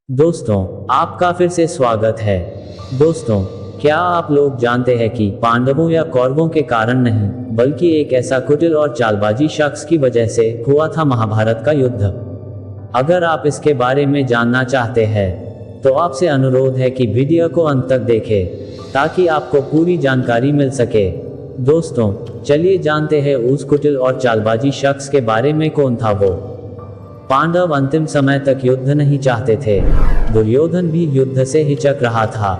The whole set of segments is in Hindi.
दोस्तों, आपका फिर से स्वागत है। दोस्तों, क्या आप लोग जानते हैं कि पांडवों या कौरवों के कारण नहीं, बल्कि एक ऐसा कुटिल और चालबाजी शख्स की वजह से हुआ था महाभारत का युद्ध। अगर आप इसके बारे में जानना चाहते हैं, तो आपसे अनुरोध है कि वीडियो को अंत तक देखें, ताकि आपको पूरी जानकारी मिल सके। दोस्तों, चलिए जानते हैं उस कुटिल और चालबाजी शख्स के बारे में कौन था वो। पांडव अंतिम समय तक युद्ध नहीं चाहते थे। दुर्योधन भी युद्ध से हिचक रहा था,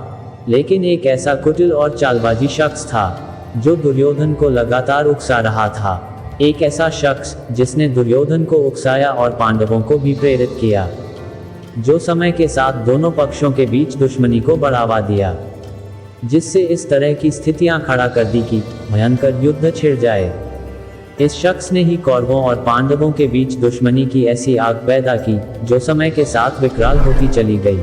लेकिन एक ऐसा कुटिल और चालबाजी शख्स था जो दुर्योधन को लगातार उकसा रहा था। एक ऐसा शख्स जिसने दुर्योधन को उकसाया और पांडवों को भी प्रेरित किया, जो समय के साथ दोनों पक्षों के बीच दुश्मनी को बढ़ावा दिया, जिससे इस तरह की स्थितियां खड़ा कर दी कि भयंकर युद्ध छिड़ जाए। इस शख्स ने ही कौरवों और पांडवों के बीच दुश्मनी की ऐसी आग पैदा की, जो समय के साथ विकराल होती चली गई।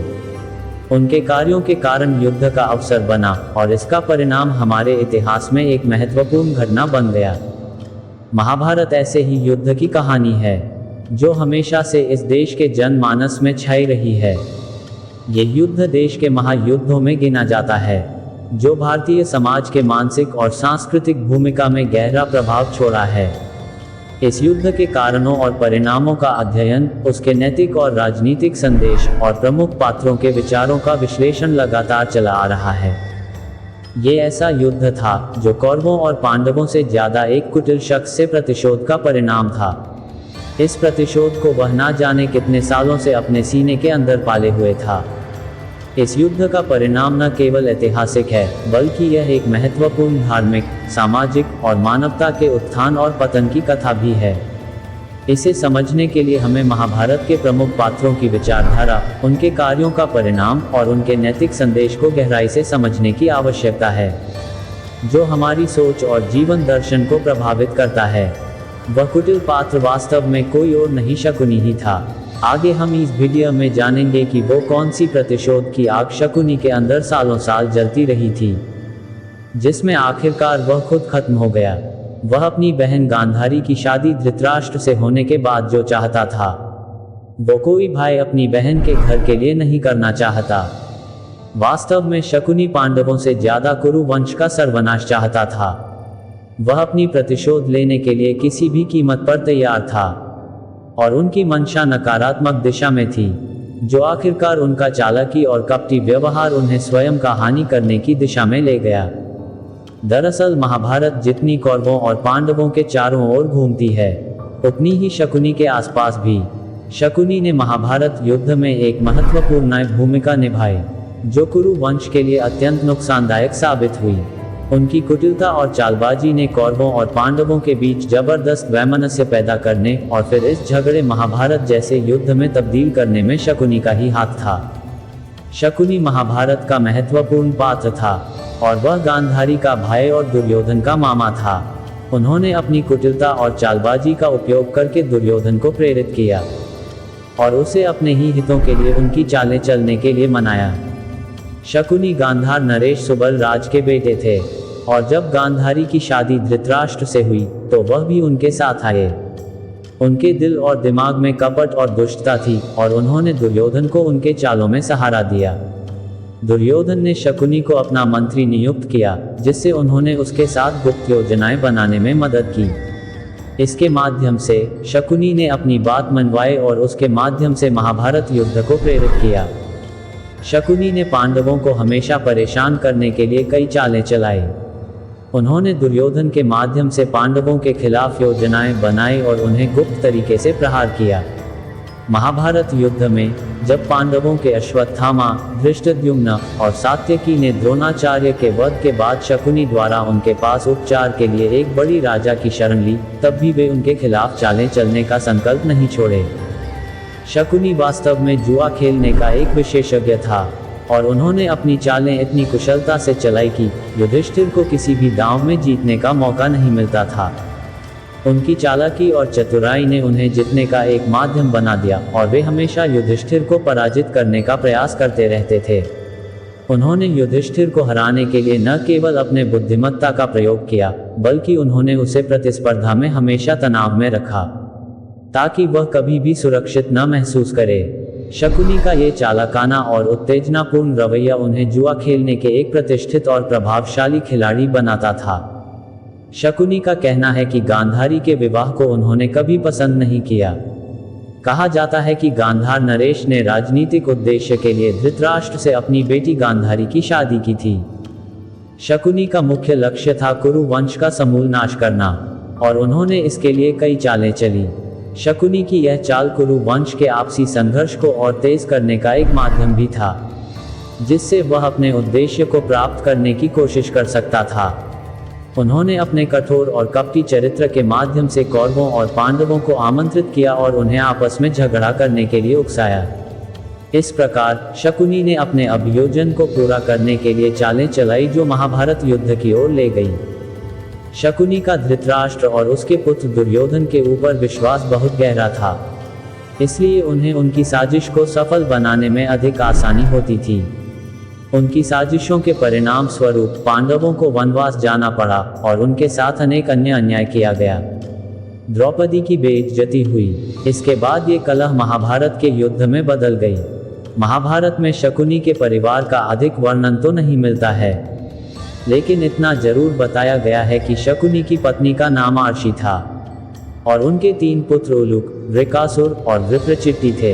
उनके कार्यों के कारण युद्ध का अवसर बना, और इसका परिणाम हमारे इतिहास में एक महत्वपूर्ण घटना बन गया। महाभारत ऐसे ही युद्ध की कहानी है, जो हमेशा से इस देश के जनमानस में छाई रही है। ये युद्ध देश के महायुद्धों में गिना जाता है, जो भारतीय समाज के मानसिक और सांस्कृतिक भूमिका में गहरा प्रभाव छोड़ा है। इस युद्ध के कारणों और परिणामों का अध्ययन, उसके नैतिक और राजनीतिक संदेश और प्रमुख पात्रों के विचारों का विश्लेषण लगातार चला आ रहा है। ये ऐसा युद्ध था जो कौरवों और पांडवों से ज्यादा एक कुटिल शख्स से प्रतिशोध का परिणाम था। इस प्रतिशोध को वह ना जाने कितने सालों से अपने सीने के अंदर पाले हुए था। इस युद्ध का परिणाम न केवल ऐतिहासिक है, बल्कि यह एक महत्वपूर्ण धार्मिक, सामाजिक और मानवता के उत्थान और पतन की कथा भी है। इसे समझने के लिए हमें महाभारत के प्रमुख पात्रों की विचारधारा, उनके कार्यों का परिणाम और उनके नैतिक संदेश को गहराई से समझने की आवश्यकता है, जो हमारी सोच और जीवन दर्शन को प्रभावित करता है। वह कुटिल पात्र वास्तव में कोई और नहीं, शकुनी ही था। आगे हम इस वीडियो में जानेंगे कि वो कौन सी प्रतिशोध की आग शकुनी के अंदर सालों साल जलती रही थी, जिसमें आखिरकार वह खुद खत्म हो गया। वह अपनी बहन गांधारी की शादी धृतराष्ट्र से होने के बाद जो चाहता था, वो कोई भाई अपनी बहन के घर के लिए नहीं करना चाहता। वास्तव में शकुनी पांडवों से ज्यादा कुरु वंश का सर्वनाश चाहता था। वह अपनी प्रतिशोध लेने के लिए किसी भी कीमत पर तैयार था, और उनकी मंशा नकारात्मक दिशा में थी, जो आखिरकार उनका चालाकी और कपटी व्यवहार उन्हें स्वयं का हानि करने की दिशा में ले गया। दरअसल महाभारत जितनी कौरवों और पांडवों के चारों ओर घूमती है, उतनी ही शकुनी के आसपास भी। शकुनी ने महाभारत युद्ध में एक महत्वपूर्ण भूमिका निभाई, जो कुरु वंश के लिए अत्यंत नुकसानदायक साबित हुई। उनकी कुटिलता और चालबाजी ने कौरवों और पांडवों के बीच जबरदस्त वैमनस्य पैदा करने और फिर इस झगड़े महाभारत जैसे युद्ध में तब्दील करने में शकुनी का ही हाथ था। शकुनी महाभारत का महत्वपूर्ण पात्र था, और वह गांधारी का भाई और दुर्योधन का मामा था। उन्होंने अपनी कुटिलता और चालबाजी का उपयोग करके दुर्योधन को प्रेरित किया, और उसे अपने ही हितों के लिए उनकी चालें चलने के लिए मनाया। शकुनी गांधार नरेश सुबल राज के बेटे थे, और जब गांधारी की शादी धृतराष्ट्र से हुई, तो वह भी उनके साथ आए। उनके दिल और दिमाग में कपट और दुष्टता थी, और उन्होंने दुर्योधन को उनके चालों में सहारा दिया। दुर्योधन ने शकुनी को अपना मंत्री नियुक्त किया, जिससे उन्होंने उसके साथ गुप्त योजनाएं बनाने में मदद की। इसके माध्यम से शकुनी ने अपनी बात मनवाई और उसके माध्यम से महाभारत युद्ध को प्रेरित किया। शकुनी ने पांडवों को हमेशा परेशान करने के लिए कई चालें चलाई। उन्होंने दुर्योधन के माध्यम से पांडवों के खिलाफ योजनाएं बनाई और उन्हें गुप्त तरीके से प्रहार किया। महाभारत युद्ध में जब पांडवों के अश्वत्थामा, धृष्टद्युम्न और सात्यकी ने द्रोणाचार्य के वध के बाद शकुनी द्वारा उनके पास उपचार के लिए एक बड़ी राजा की शरण ली, तब भी वे उनके खिलाफ चालें चलने का संकल्प नहीं छोड़े। शकुनी वास्तव में जुआ खेलने का एक विशेषज्ञ था, और उन्होंने अपनी चालें इतनी कुशलता से चलाई कि युधिष्ठिर को किसी भी दांव में जीतने का मौका नहीं मिलता था। उनकी चालाकी और चतुराई ने उन्हें जीतने का एक माध्यम बना दिया, और वे हमेशा युधिष्ठिर को पराजित करने का प्रयास करते रहते थे। उन्होंने युधिष्ठिर को हराने के लिए न केवल अपने बुद्धिमत्ता का प्रयोग किया, बल्कि उन्होंने उसे प्रतिस्पर्धा में हमेशा तनाव में रखा, ताकि वह कभी भी सुरक्षित न महसूस करे। शकुनी का ये चालाकाना और उत्तेजनापूर्ण रवैया उन्हें जुआ खेलने के एक प्रतिष्ठित और प्रभावशाली खिलाड़ी बनाता था। शकुनी का कहना है कि गांधारी के विवाह को उन्होंने कभी पसंद नहीं किया। कहा जाता है कि गांधार नरेश ने राजनीतिक उद्देश्य के लिए धृतराष्ट्र से अपनी बेटी गांधारी की शादी की थी। शकुनी का मुख्य लक्ष्य था कुरु वंश का समूल नाश करना, और उन्होंने इसके लिए कई चालें चली। शकुनी की यह चाल कुरु वंश के आपसी संघर्ष को और तेज करने का एक माध्यम भी था, जिससे वह अपने उद्देश्य को प्राप्त करने की कोशिश कर सकता था। उन्होंने अपने कठोर और कपटी चरित्र के माध्यम से कौरवों और पांडवों को आमंत्रित किया और उन्हें आपस में झगड़ा करने के लिए उकसाया। इस प्रकार शकुनी ने अपने अभियोजन को पूरा करने के लिए चालें चलाई जो महाभारत युद्ध की ओर ले गई। शकुनी का धृतराष्ट्र और उसके पुत्र दुर्योधन के ऊपर विश्वास बहुत गहरा था, इसलिए उन्हें उनकी साजिश को सफल बनाने में अधिक आसानी होती थी। उनकी साजिशों के परिणाम स्वरूप पांडवों को वनवास जाना पड़ा और उनके साथ अनेक अन्य अन्याय किया गया। द्रौपदी की बेइज्जती हुई। इसके बाद ये कलह महाभारत के युद्ध में बदल गई। महाभारत में शकुनी के परिवार का अधिक वर्णन तो नहीं मिलता है, लेकिन इतना जरूर बताया गया है कि शकुनी की पत्नी का नाम आर्षी था और उनके 3 पुत्र उलूक, वृकासुर और विप्रचिट्टी थे।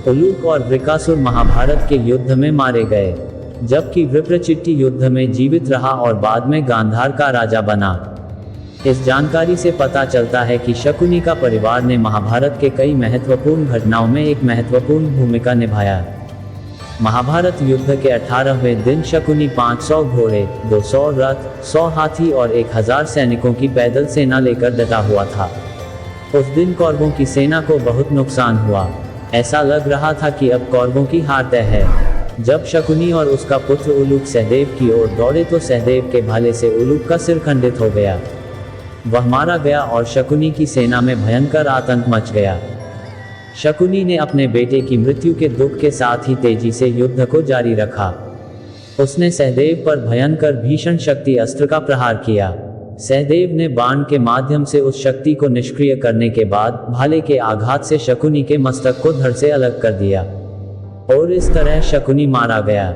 उलूक और वृकासुर महाभारत के युद्ध में मारे गए, जबकि विप्रचिट्टी युद्ध में जीवित रहा और बाद में गांधार का राजा बना। इस जानकारी से पता चलता है कि शकुनी का परिवार ने महाभारत के कई महत्वपूर्ण घटनाओं में एक महत्वपूर्ण भूमिका निभाया। महाभारत युद्ध के 18वें दिन शकुनी 500 घोड़े, 200 रथ, 100 हाथी और 1000 सैनिकों की पैदल सेना लेकर डटा हुआ था। उस दिन कौरवों की सेना को बहुत नुकसान हुआ। ऐसा लग रहा था कि अब कौरवों की हार तय है। जब शकुनी और उसका पुत्र उलूक सहदेव की ओर दौड़े तो सहदेव के भाले से उलूक का सिर खंडित हो गया। वह मारा गया और शकुनी की सेना में भयंकर आतंक मच गया। शकुनी ने अपने बेटे की मृत्यु के दुख के साथ ही तेजी से युद्ध को जारी रखा। उसने सहदेव पर भयंकर भीषण शक्ति अस्त्र का प्रहार किया। सहदेव ने बाण के माध्यम से उस शक्ति को निष्क्रिय करने के बाद भाले के आघात से शकुनी के मस्तक को धड़ से अलग कर दिया और इस तरह शकुनी मारा गया।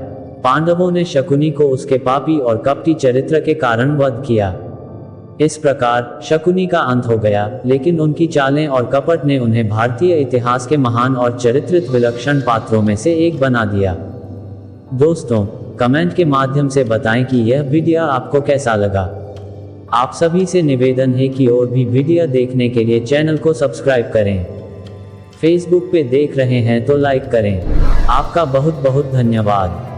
पांडवों ने शकुनी को उसके पापी और कपटी चरित्र के कारण वध किया। इस प्रकार शकुनी का अंत हो गया, लेकिन उनकी चालें और कपट ने उन्हें भारतीय इतिहास के महान और चरित्रित विलक्षण पात्रों में से एक बना दिया। दोस्तों, कमेंट के माध्यम से बताएं कि यह वीडियो आपको कैसा लगा। आप सभी से निवेदन है कि और भी वीडियो देखने के लिए चैनल को सब्सक्राइब करें। फेसबुक पे देख रहे हैं तो लाइक करें। आपका बहुत बहुत धन्यवाद।